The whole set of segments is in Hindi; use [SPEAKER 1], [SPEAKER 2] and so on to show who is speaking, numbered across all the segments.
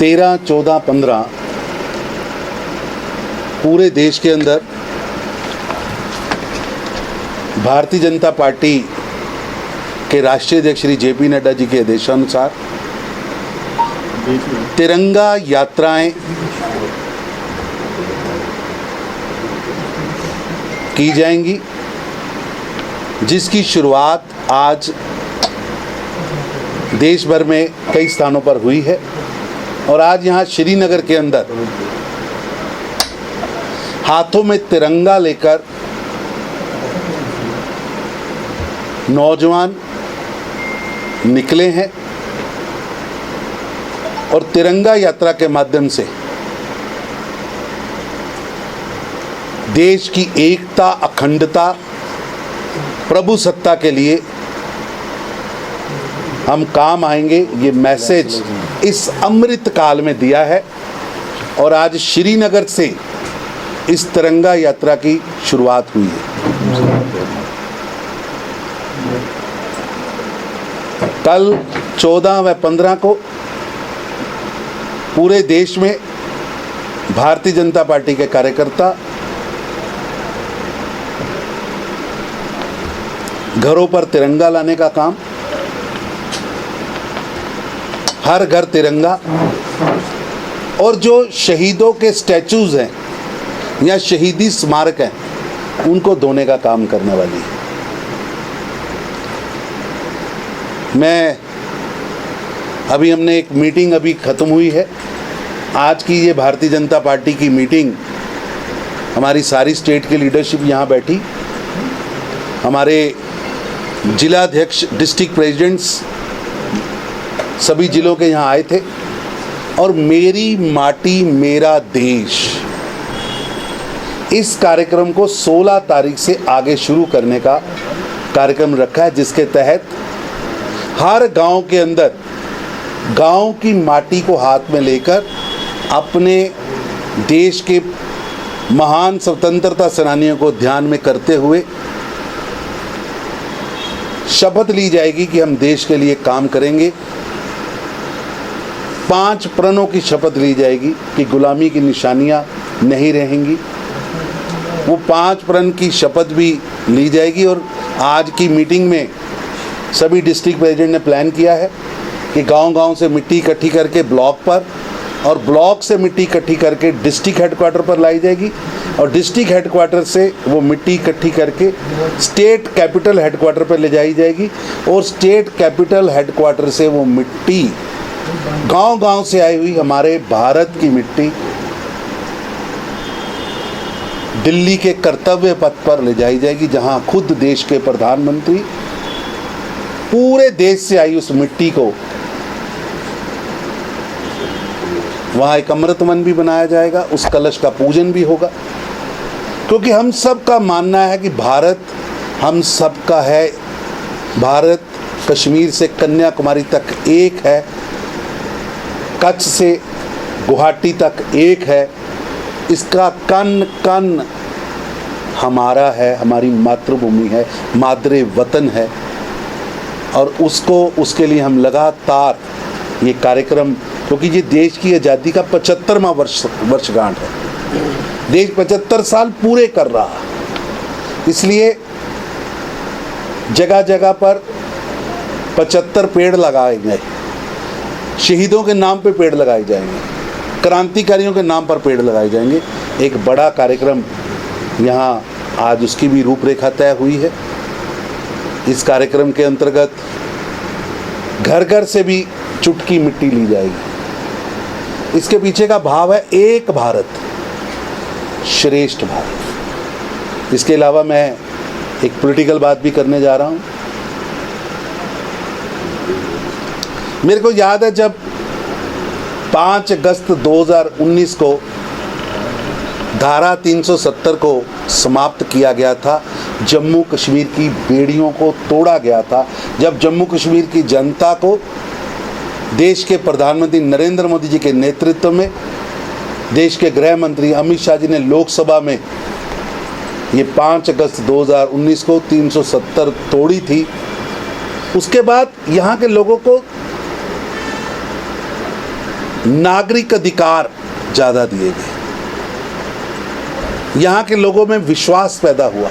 [SPEAKER 1] 13, 14, 15 पूरे देश के अंदर भारतीय जनता पार्टी के राष्ट्रीय अध्यक्ष श्री जेपी नड्डा जी के आदेशानुसार तिरंगा यात्राएं की जाएंगी, जिसकी शुरुआत आज देश भर में कई स्थानों पर हुई है। और आज यहाँ श्रीनगर के अंदर हाथों में तिरंगा लेकर नौजवान निकले हैं और तिरंगा यात्रा के माध्यम से देश की एकता, अखंडता, प्रभुसत्ता के लिए हम काम आएंगे, ये मैसेज इस अमृत काल में दिया है। और आज श्रीनगर से इस तिरंगा यात्रा की शुरुआत हुई है। कल 14 व 15 को पूरे देश में भारतीय जनता पार्टी के कार्यकर्ता घरों पर तिरंगा लाने का काम, हर घर तिरंगा, और जो शहीदों के स्टैचूज हैं या शहीदी स्मारक हैं उनको धोने का काम करने वाली है। मैं अभी हमने एक मीटिंग अभी ख़त्म हुई है। आज की ये भारतीय जनता पार्टी की मीटिंग, हमारी सारी स्टेट की लीडरशिप यहाँ बैठी, हमारे जिलाध्यक्ष, डिस्ट्रिक्ट प्रेसिडेंट्स सभी जिलों के यहाँ आए थे। और मेरी माटी मेरा देश, इस कार्यक्रम को 16 तारीख से आगे शुरू करने का कार्यक्रम रखा है, जिसके तहत हर गांव के अंदर गांव की माटी को हाथ में लेकर अपने देश के महान स्वतंत्रता सेनानियों को ध्यान में करते हुए शपथ ली जाएगी कि हम देश के लिए काम करेंगे। 5 प्रणों की शपथ ली जाएगी कि गुलामी की निशानियां नहीं रहेंगी। वो 5 प्रण की शपथ भी ली जाएगी। और आज की मीटिंग में सभी डिस्ट्रिक्ट प्रेसिडेंट ने प्लान किया है कि गांव-गांव से मिट्टी इकट्ठी करके ब्लॉक पर, और ब्लॉक से मिट्टी इकट्ठी करके डिस्ट्रिक्ट हेडक्वार्टर पर लाई जाएगी, और डिस्ट्रिक्ट हेडक्वार्टर से वो मिट्टी इकट्ठी करके स्टेट कैपिटल हेडक्वार्टर पर ले जाई जाएगी, और स्टेट कैपिटल हेडक्वार्टर से वो मिट्टी गांव-गांव से आई हुई हमारे भारत की मिट्टी दिल्ली के कर्तव्य पथ पर ले जाई जाएगी, जहां खुद देश के प्रधानमंत्री पूरे देश से आई उस मिट्टी को, वहाँ एक अमृत वन भी बनाया जाएगा, उस कलश का पूजन भी होगा। क्योंकि हम सब का मानना है कि भारत हम सब का है। भारत कश्मीर से कन्याकुमारी तक एक है, कच्छ से गुवाहाटी तक एक है। इसका कण कण हमारा है, हमारी मातृभूमि है, मादरे वतन है। और उसके लिए हम लगातार ये कार्यक्रम, क्योंकि ये देश की आज़ादी का 75वां वर्षगांठ है, देश 75 साल पूरे कर रहा है, इसलिए जगह जगह पर 75 पेड़ लगाए गए, शहीदों के नाम पे पेड़ लगाए जाएंगे, क्रांतिकारियों के नाम पर पेड़ लगाए जाएंगे। एक बड़ा कार्यक्रम यहाँ आज उसकी भी रूपरेखा तय हुई है। इस कार्यक्रम के अंतर्गत घर घर से भी चुटकी मिट्टी ली जाएगी। इसके पीछे का भाव है एक भारत श्रेष्ठ भारत। इसके अलावा मैं एक पॉलिटिकल बात भी करने जा रहा हूँ। मेरे को याद है जब 5 अगस्त 2019 को धारा 370 को समाप्त किया गया था, जम्मू कश्मीर की बेड़ियों को तोड़ा गया था, जब जम्मू कश्मीर की जनता को देश के प्रधानमंत्री नरेंद्र मोदी जी के नेतृत्व में देश के गृह मंत्री अमित शाह जी ने लोकसभा में ये 5 अगस्त 2019 को 370 तोड़ी थी। उसके बाद यहाँ के लोगों को नागरिक अधिकार ज़्यादा दिए गए, यहाँ के लोगों में विश्वास पैदा हुआ,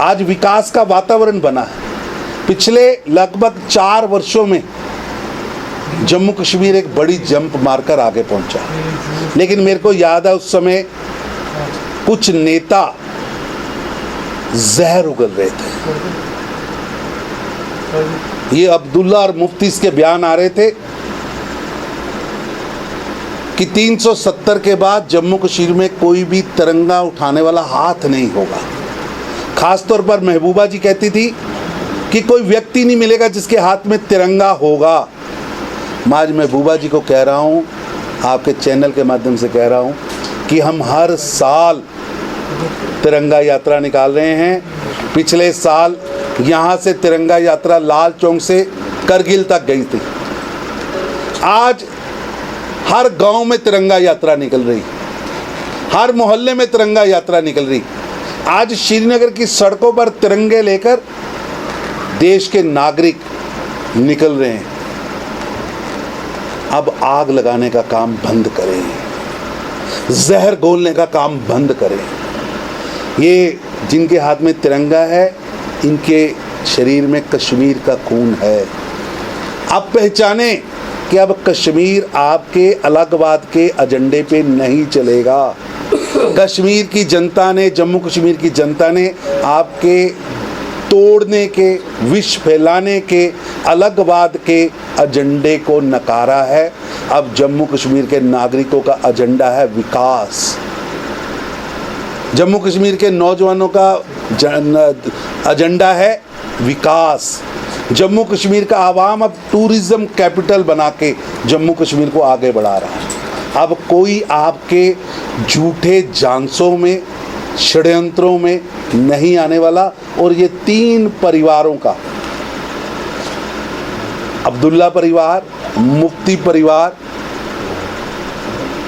[SPEAKER 1] आज विकास का वातावरण बना है। पिछले लगभग 4 वर्षों में जम्मू कश्मीर एक बड़ी जंप मारकर आगे पहुंचा, लेकिन मेरे को याद है उस समय कुछ नेता जहर उगल रहे थे। ये अब्दुल्ला और मुफ्ती के बयान आ रहे थे कि 370 के बाद जम्मू कश्मीर में कोई भी तिरंगा उठाने वाला हाथ नहीं होगा। खासतौर पर महबूबा जी कहती थी कि कोई व्यक्ति नहीं मिलेगा जिसके हाथ में तिरंगा होगा। मैं आज महबूबा जी को कह रहा हूँ, आपके चैनल के माध्यम से कह रहा हूँ कि हम हर साल तिरंगा यात्रा निकाल रहे हैं। पिछले साल यहाँ से तिरंगा यात्रा लाल चौक से करगिल तक गई थी। आज हर गांव में तिरंगा यात्रा निकल रही, हर मोहल्ले में तिरंगा यात्रा निकल रही। आज श्रीनगर की सड़कों पर तिरंगे लेकर देश के नागरिक निकल रहे हैं। अब आग लगाने का काम बंद करें, जहर घोलने का काम बंद करें। ये जिनके हाथ में तिरंगा है, इनके शरीर में कश्मीर का खून है। अब पहचाने कि अब कश्मीर आपके अलगवाद के एजेंडे पे नहीं चलेगा। कश्मीर की जनता ने, जम्मू कश्मीर की जनता ने आपके तोड़ने के, विष फैलाने के, अलगवाद के एजेंडे को नकारा है। अब जम्मू कश्मीर के नागरिकों का एजेंडा है विकास। जम्मू कश्मीर के नौजवानों का एजेंडा है विकास। जम्मू कश्मीर का आवाम अब टूरिज्म कैपिटल बना के जम्मू कश्मीर को आगे बढ़ा रहा है। अब कोई आपके झूठे झांसों में, षड्यंत्रों में नहीं आने वाला। और ये 3 परिवारों का, अब्दुल्ला परिवार, मुफ्ती परिवार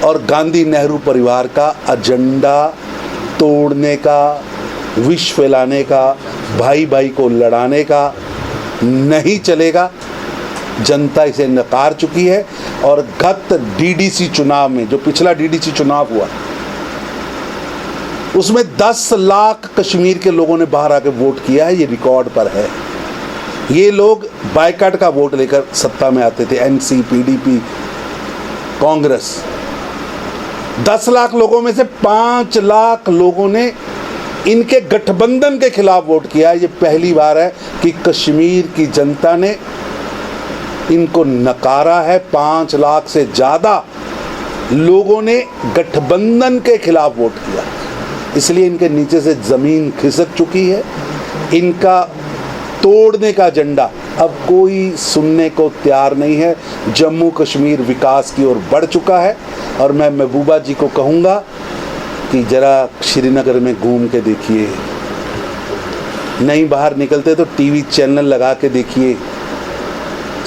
[SPEAKER 1] और गांधी नेहरू परिवार का एजेंडा तोड़ने का, विष फैलाने का, भाई भाई को लड़ाने का नहीं चलेगा। जनता इसे नकार चुकी है। और गत डीडीसी चुनाव में, जो पिछला डीडीसी चुनाव हुआ, उसमें 10 लाख कश्मीर के लोगों ने बाहर आके वोट किया है। ये रिकॉर्ड पर है। ये लोग बायकॉट का वोट लेकर सत्ता में आते थे, एनसी, पीडीपी, कांग्रेस। 10 लाख लोगों में से 5 लाख लोगों ने इनके गठबंधन के खिलाफ वोट किया। ये पहली बार है कि कश्मीर की जनता ने इनको नकारा है। 5 लाख से ज़्यादा लोगों ने गठबंधन के खिलाफ वोट किया। इसलिए इनके नीचे से ज़मीन खिसक चुकी है। इनका तोड़ने का एजेंडा अब कोई सुनने को तैयार नहीं है। जम्मू कश्मीर विकास की ओर बढ़ चुका है। और मैं महबूबा जी को कहूँगा कि ज़रा श्रीनगर में घूम के देखिए, नहीं बाहर निकलते तो टीवी चैनल लगा के देखिए,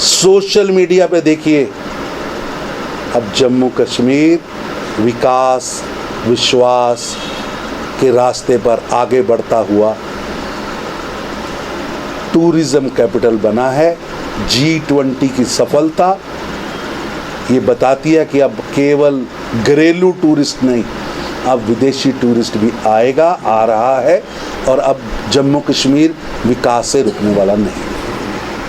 [SPEAKER 1] सोशल मीडिया पे देखिए। अब जम्मू कश्मीर विकास, विश्वास के रास्ते पर आगे बढ़ता हुआ टूरिज्म कैपिटल बना है। G20 की सफलता ये बताती है कि अब केवल घरेलू टूरिस्ट नहीं, अब विदेशी टूरिस्ट भी आएगा, आ रहा है। और अब जम्मू कश्मीर विकास से रुकने वाला नहीं।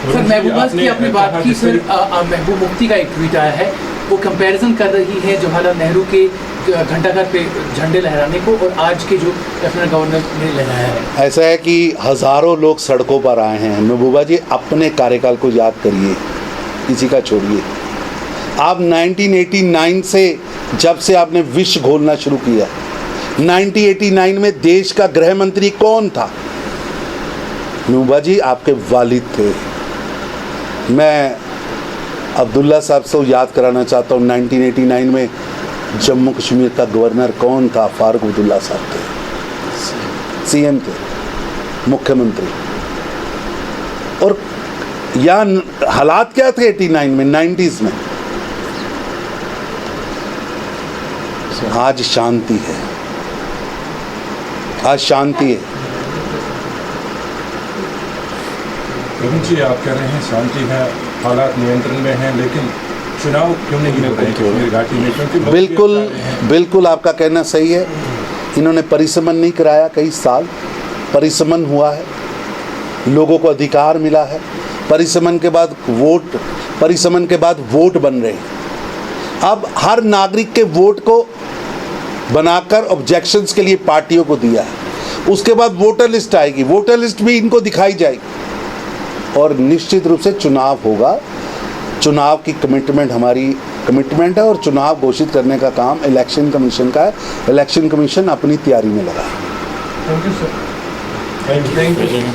[SPEAKER 2] सर, महबूबा की अपनी बात की। सर, महबूब मुफ्ती का एक ट्वीट आया है, वो कंपैरिजन कर रही है जवाहरलाल नेहरू के घंटाघर पे झंडे लहराने को और आज के जो लेफ्टिनेंट गवर्नर ने लहराया है।
[SPEAKER 1] ऐसा है कि हज़ारों लोग सड़कों पर आए हैं। महबूबा जी, अपने कार्यकाल को याद करिए, किसी का छोड़िए। आप 1989 से, जब से आपने विष घोलना शुरू किया, 1989 में देश का गृह मंत्री कौन था? महबूबा जी, आपके वालिद थे। मैं अब्दुल्ला साहब से याद कराना चाहता हूँ, 1989 में जम्मू कश्मीर का गवर्नर कौन था? फारूक अब्दुल्ला साहब थे, सीएम थे, मुख्यमंत्री। और यहाँ हालात क्या थे 89 में, 90s में? आज शांति है, आज शांति है।
[SPEAKER 3] जी, आप कह रहे हैं शांति है, हालात नियंत्रण में हैं, लेकिन चुनाव क्यों नहीं हो रहे हैं कश्मीर घाटी में? क्योंकि लोग
[SPEAKER 1] बिल्कुल
[SPEAKER 3] ये चाह रहे हैं।
[SPEAKER 1] बिल्कुल आपका कहना सही है। इन्होंने परिसमन नहीं कराया, कई साल परिसमन हुआ है, लोगों को अधिकार मिला है। परिसमन के बाद वोट बन रहे हैं। अब हर नागरिक के वोट को बनाकर ऑब्जेक्शंस के लिए पार्टियों को दिया है। उसके बाद वोटर लिस्ट आएगी, वोटर लिस्ट भी इनको दिखाई जाएगी और निश्चित रूप से चुनाव होगा। चुनाव की कमिटमेंट हमारी कमिटमेंट है और चुनाव घोषित करने का काम इलेक्शन कमीशन का है। इलेक्शन कमीशन अपनी तैयारी में लगा है।
[SPEAKER 3] Thank you sir. Thank you.